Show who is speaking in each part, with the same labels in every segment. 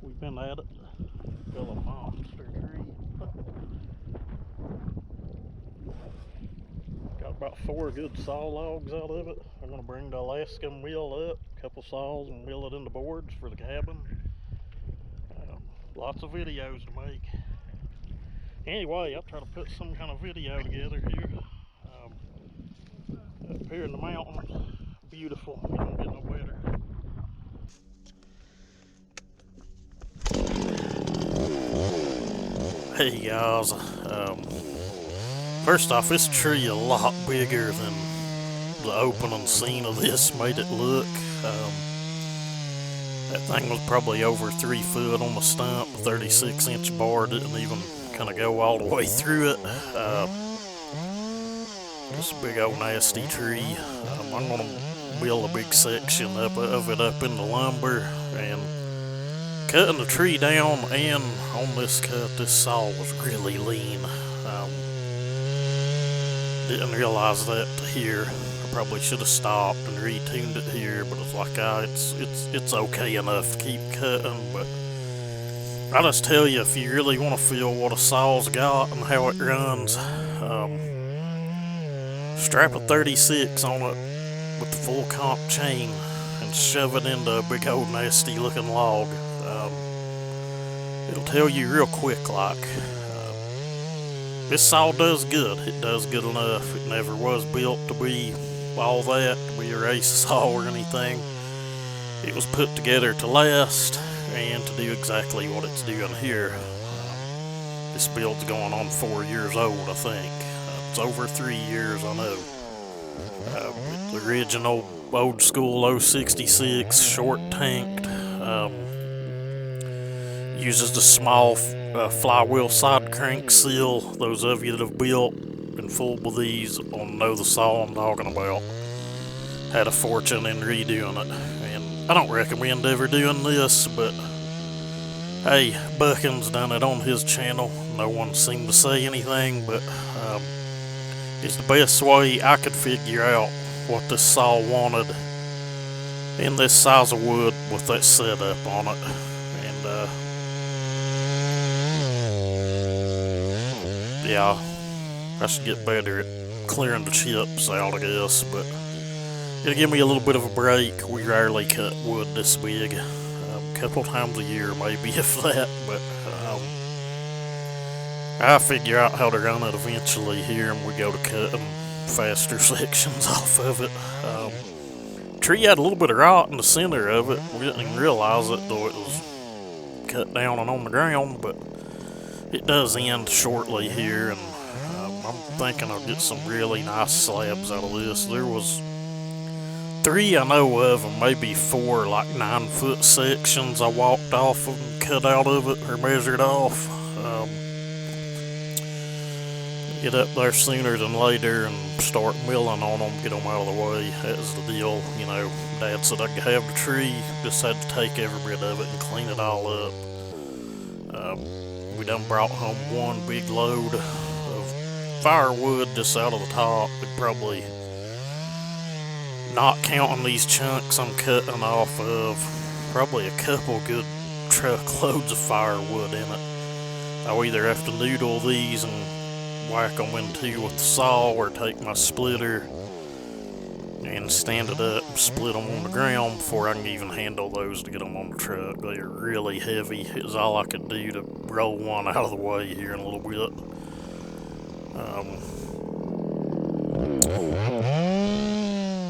Speaker 1: We've been at it. Fell a monster tree. Got about 4 good saw logs out of it. I'm going to bring the Alaska mill up, a couple saws, and mill it into boards for the cabin. Lots of videos to make. Anyway, I'll try to put some kind of video together here. Up here in the mountains, beautiful. It don't get no better. Hey guys, first off, this tree a lot bigger than the opening scene of this made it look. That thing was probably over 3 foot on the stump. 36-inch bar didn't even kind of go all the way through it. It's a big old nasty tree. I'm gonna build a big section of it up into lumber, and cutting the tree down, and on this cut, this saw was really lean. Didn't realize that here. I probably should have stopped and retuned it here, but it's like, it's okay enough to keep cutting. But I just tell you, if you really want to feel what a saw's got and how it runs, strap a 36 on it with the full comp chain and shove it into a big old nasty looking log. It'll tell you real quick, like, this saw does good. It does good enough. It never was built to be all that, to be a race saw or anything. It was put together to last and to do exactly what it's doing here. This build's going on 4 years old, I think. It's over 3 years, I know. The original old school 066, short tanked. Uses the small flywheel side crank seal. Those of you that have built and fooled with these will know the saw I'm talking about. Had a fortune in redoing it, and I don't recommend ever doing this, but hey, Buchan's done it on his channel. No one seemed to say anything, but it's the best way I could figure out what this saw wanted in this size of wood with that setup on it. And yeah, I should get better at clearing the chips out, I guess, but it'll give me a little bit of a break. We rarely cut wood this big, a couple times a year maybe, if that, but I'll figure out how to run it eventually here, and we go to cutting faster sections off of it. Tree had a little bit of rot in the center of it. We didn't even realize it, though it was cut down and on the ground, but it does end shortly here, and I'm thinking I'll get some really nice slabs out of this. There was 3 I know of, and maybe 4 like 9-foot sections I walked off and cut out of it, or measured off. Get up there sooner than later and start milling on them, get them out of the way. That was the deal. You know, Dad said I could have the tree, just had to take every bit of it and clean it all up. We done brought home 1 big load of firewood just out of the top. It probably, not counting these chunks I'm cutting off of, probably a couple good truckloads of firewood in it. I'll either have to noodle these and whack them in 2 with the saw, or take my splitter and stand it up and split them on the ground before I can even handle those to get them on the truck. They are really heavy. It was all I could do to roll one out of the way here in a little bit.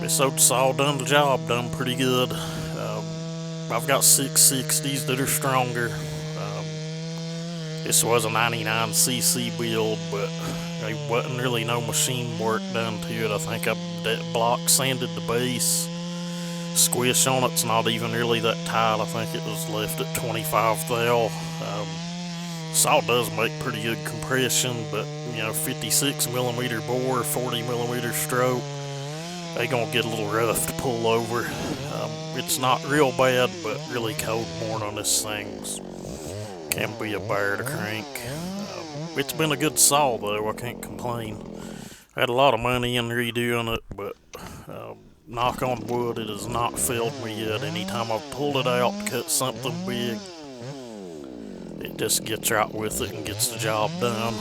Speaker 1: This old saw done the job, done pretty good. I've got 660s that are stronger. This was a 99cc build, but there wasn't really no machine work done to it. I think I block sanded the base. Squish on it's not even really that tight. I think it was left at 25 thou. Saw does make pretty good compression, but you know, 56mm bore, 40mm stroke, they gonna get a little rough to pull over. It's not real bad, but really cold morning, this thing's can be a bear to crank. It's been a good saw though, I can't complain. I had a lot of money in redoing it, but knock on wood, it has not failed me yet. Anytime I've pulled it out to cut something big, it just gets right with it and gets the job done.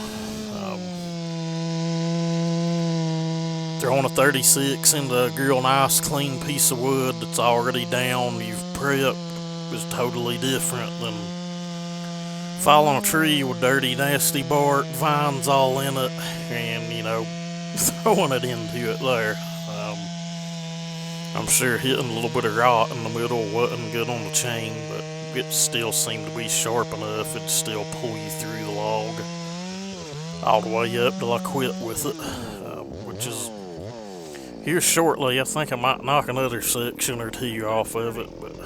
Speaker 1: Throwing a 36 into a real nice clean piece of wood that's already down, you've prepped, is totally different than falling a tree with dirty, nasty bark, vines all in it, and, throwing it into it there. I'm sure hitting a little bit of rot in the middle wasn't good on the chain, but it still seemed to be sharp enough it'd still pull you through the log all the way up till I quit with it, which is here shortly. I think I might knock another section or two off of it, but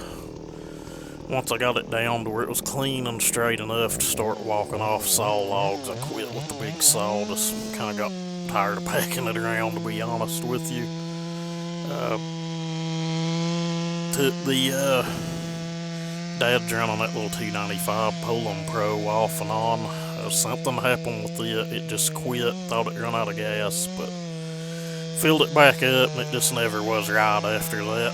Speaker 1: once I got it down to where it was clean and straight enough to start walking off saw logs, I quit with the big saw. Just kind of got tired of packing it around, to be honest with you. Took the Dad's running that little 295 Poland Pro off and on. Something happened with it just quit. Thought it run out of gas, but filled it back up, and it just never was right after that.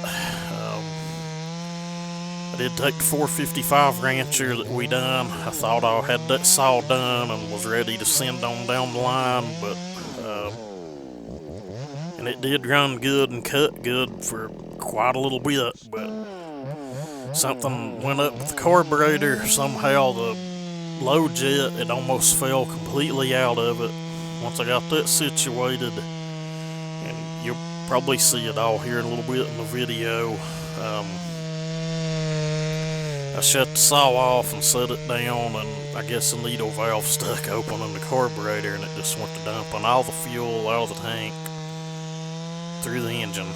Speaker 1: I did take the 455 Rancher that we done. I thought I had that saw done and was ready to send on down the line, but and it did run good and cut good for quite a little bit, but something went up with the carburetor. Somehow the low jet, it almost fell completely out of it. Once I got that situated, and you'll probably see it all here in a little bit in the video, I shut the saw off and set it down, and I guess the needle valve stuck open in the carburetor, and it just went to dumping all the fuel out of the tank through the engine.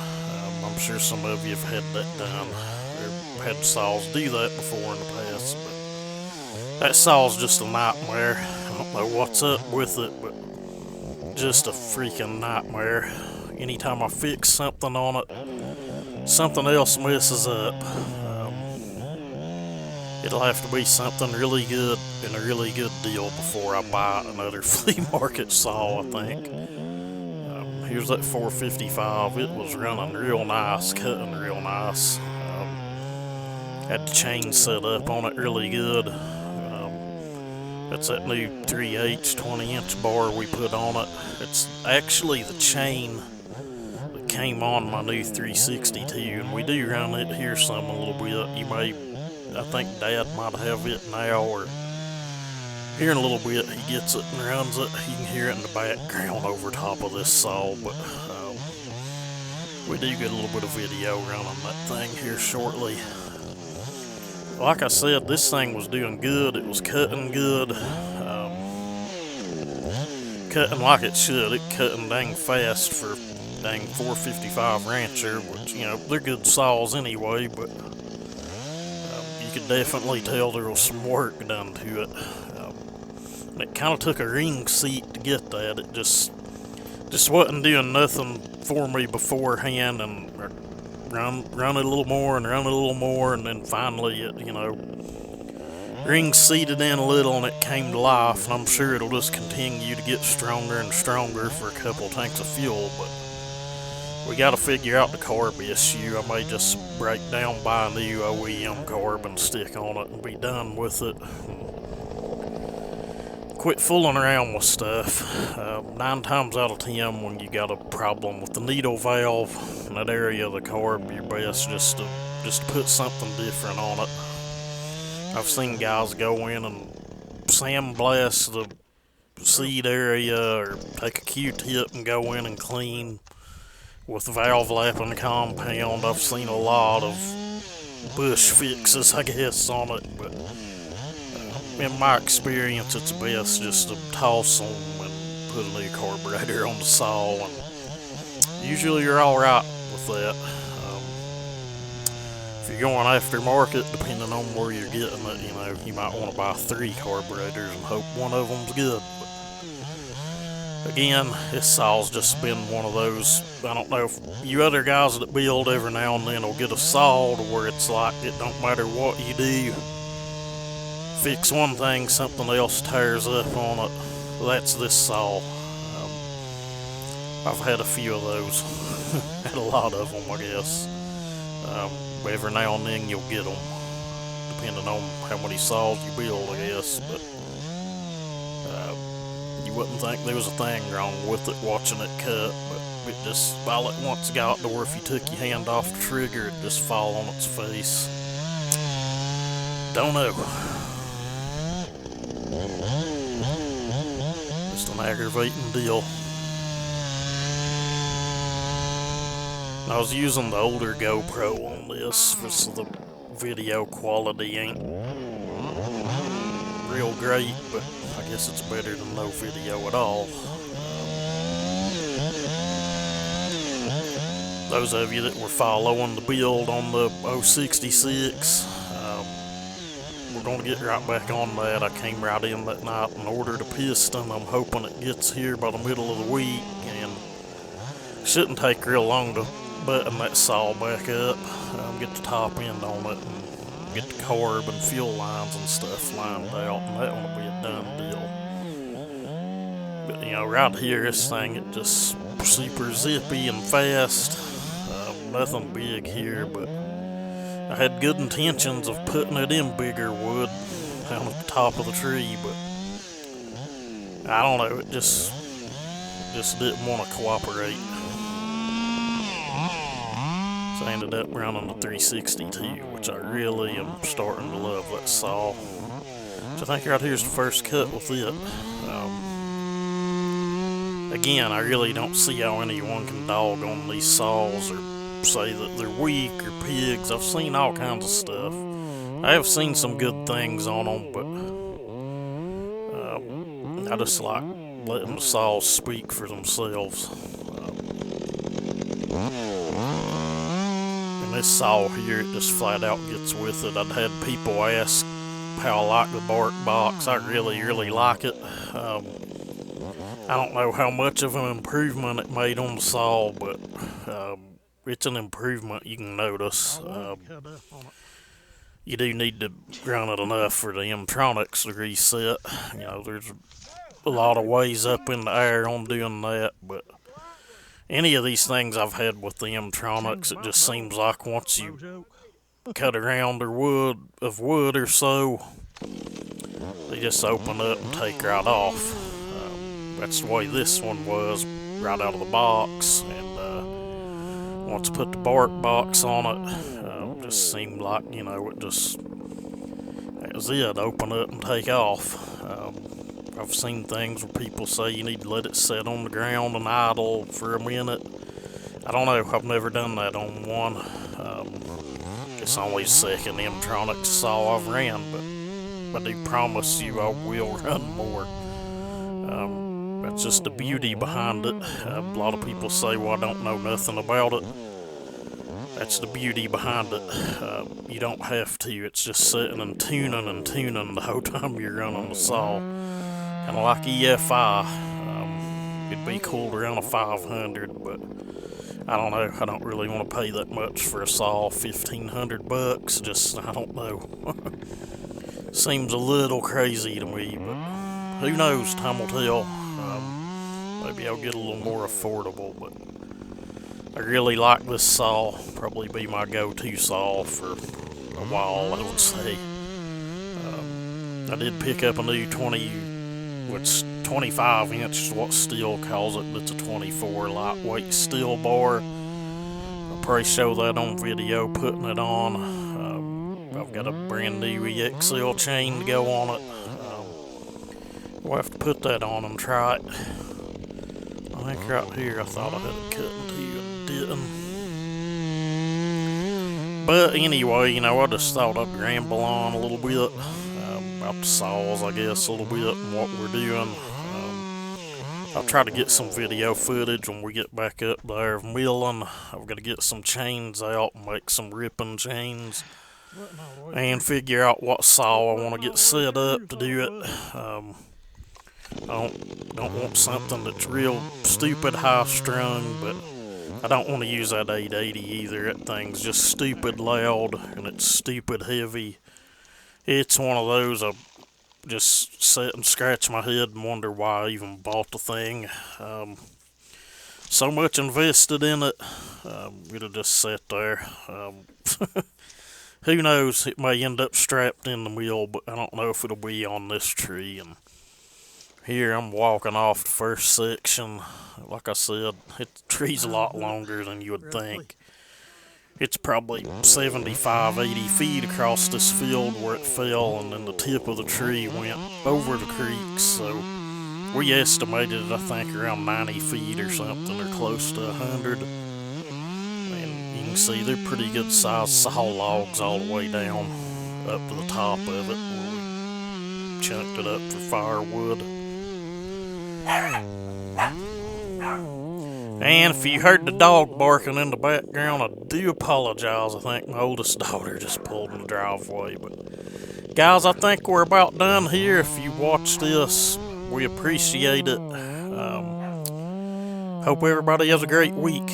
Speaker 1: I'm sure some of you have had that done, or had saws do that before in the past, but that saw's just a nightmare. I don't know what's up with it, but just a freaking nightmare. Anytime I fix something on it, something else messes up. It'll have to be something really good and a really good deal before I buy another flea market saw, I think. Here's that 455. It was running real nice, cutting real nice. Had the chain set up on it really good. That's that new 3/8 20-inch bar we put on it. It's actually the chain that came on my new 362, and we do run it here some a little bit. I think Dad might have it now, or here in a little bit he gets it and runs it. You can hear it in the background over top of this saw, but we do get a little bit of video running that thing here shortly. Like I said, this thing was doing good. It was cutting good, cutting like it should. It cutting dang fast for dang 455 Rancher, which, they're good saws anyway, but you could definitely tell there was some work done to it. It kind of took a ring seat to get that. It just wasn't doing nothing for me beforehand, and run it a little more, and then finally it, ring seated in a little, and it came to life, and I'm sure it'll just continue to get stronger and stronger for a couple tanks of fuel, but we got to figure out the carb issue. I may just break down, buy a new OEM carb and stick on it and be done with it. Quit fooling around with stuff. 9 times out of 10, when you got a problem with the needle valve in that area of the carb, you're best just to put something different on it. I've seen guys go in and sandblast the seed area, or take a Q-tip and go in and clean with valve lapping compound. I've seen a lot of bush fixes, I guess, on it, but in my experience, it's best just to toss them and put a new carburetor on the saw, and usually you're alright with that. If you're going aftermarket, depending on where you're getting it, you might want to buy 3 carburetors and hope one of them's good. But again, this saw's just been one of those. I don't know if you other guys that build every now and then will get a saw to where it's like it don't matter what you do. Fix one thing, something else tears up on it. That's this saw. I've had a few of those. Had a lot of them, I guess. Every now and then you'll get them, depending on how many saws you build, I guess. But you wouldn't think there was a thing wrong with it watching it cut, but it just, all at once got to where if you took your hand off the trigger, it'd just fall on its face. Don't know. Just an aggravating deal. I was using the older GoPro on this, so the video quality ain't real great, but I guess it's better than no video at all. Those of you that were following the build on the 066, we're going to get right back on that. I came right in that night and ordered a piston. I'm hoping it gets here by the middle of the week, and shouldn't take real long to button that saw back up, get the top end on it, and get the carb and fuel lines and stuff lined out, and that one will be a done deal. But you know, right here, this thing, it just super zippy and fast. Nothing big here, but I had good intentions of putting it in bigger wood down at the top of the tree, but I don't know, it just didn't want to cooperate. So I ended up running the 362, which I really am starting to love that saw. So I think right here's the first cut with it. Again, I really don't see how anyone can dog on these saws or say that they're weak or pigs. I've seen all kinds of stuff. I have seen some good things on them, but I just like letting the saws speak for themselves. And this saw here, it just flat out gets with it. I'd had people ask how I like the bark box. I really, really like it. I don't know how much of an improvement it made on the saw, but it's an improvement you can notice. You do need to run it enough for the M-tronics to reset. You know, there's a lot of ways up in the air on doing that, but any of these things I've had with the M-tronics, it just seems like once you cut a round of wood or so, they just open up and take right off. That's the way this one was right out of the box, and once I put the bark box on it, it just seemed like, you know, that was it, open up and take off. I've seen things where people say you need to let it sit on the ground and idle for a minute. I don't know, I've never done that on one. It's only the second M-tronics saw I've ran, but I do promise you I will run more. That's just the beauty behind it. A lot of people say, well, I don't know nothing about it. That's the beauty behind it. You don't have to. It's just sitting and tuning the whole time you're running the saw. Kind of like EFI. It'd be cool to run a 500, but I don't know. I don't really want to pay that much for a saw. $1,500. Just, I don't know. Seems a little crazy to me, but who knows? Time will tell. Maybe I'll get a little more affordable, but I really like this saw. Probably be my go-to saw for a while, I would say. I did pick up a new 25 inch is what Stihl calls it. It's a 24 lightweight Stihl bar. I'll probably show that on video, putting it on. I've got a brand new EXL chain to go on it. We'll have to put that on and try it. I think right here I thought I had it cut into and didn't. But anyway, you know, I just thought I'd ramble on a little bit about the saws, I guess, a little bit and what we're doing. I'll try to get some video footage when we get back up there milling. I've got to get some chains out and make some ripping chains and figure out what saw I want to get set up to do it. I don't want something that's real stupid high strung, but I don't want to use that 880 either. That thing's just stupid loud and it's stupid heavy. It's one of those I just sit and scratch my head and wonder why I even bought the thing. So much invested in it, it'll just sit there. Who knows, it may end up strapped in the wheel, but I don't know if it'll be on this tree. And here I'm walking off the first section. Like I said, the tree's a lot longer than you would think. It's probably 75, 80 feet across this field where it fell, and then the tip of the tree went over the creek. So we estimated it, I think, around 90 feet or something, or close to 100. And you can see they're pretty good sized saw logs all the way down up to the top of it where we chunked it up for firewood. And if you heard the dog barking in the background, I do apologize. I think my oldest daughter just pulled in the driveway. But guys, I think we're about done here. If you watch this, we appreciate it. Hope everybody has a great week.